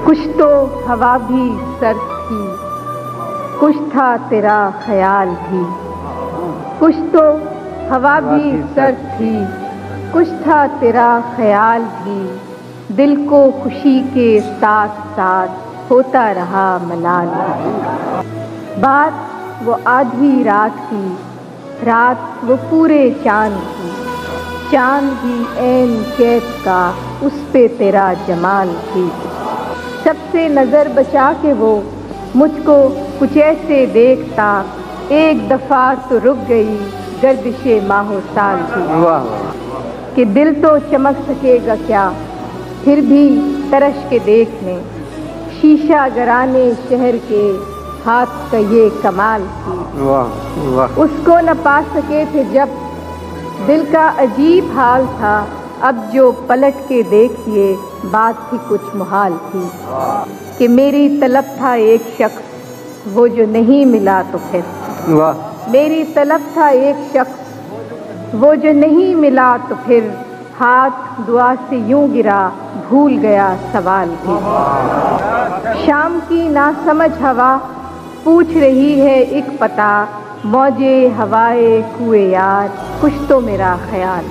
کچھ تو ہوا بھی سرد تھی، کچھ تھا تیرا خیال بھی، کچھ تو ہوا بھی سرد تھی، کچھ تھا تیرا خیال بھی، دل کو خوشی کے ساتھ ساتھ ہوتا رہا ملال بھی۔ بات وہ آدھی رات کی، رات وہ پورے چاند کی، چاند بھی عین کیف کا، اس پہ تیرا جمال بھی۔ سب سے نظر بچا کے وہ مجھ کو کچھ ایسے دیکھتا، ایک دفعہ تو رک گئی گردش ماہ و سال بھی، کہ دل تو چمک سکے گا کیا پھر بھی ترش کے دیکھ لیں، شیشہ گرانے شہر کے ہاتھ کا یہ کمال تھی۔ اس کو نہ پا سکے تھے جب دل کا عجیب حال تھا، اب جو پلٹ کے دیکھیے بات بھی کچھ محال تھی، کہ میری طلب تھا ایک شخص وہ جو نہیں ملا تو پھر، میری طلب تھا ایک شخص وہ جو نہیں ملا تو پھر، ہاتھ دعا سے یوں گرا بھول گیا سوال بھی۔ شام کی ناسمجھ ہوا پوچھ رہی ہے ایک پتہ، موجے ہوائے کوئے یار کچھ تو میرا خیال۔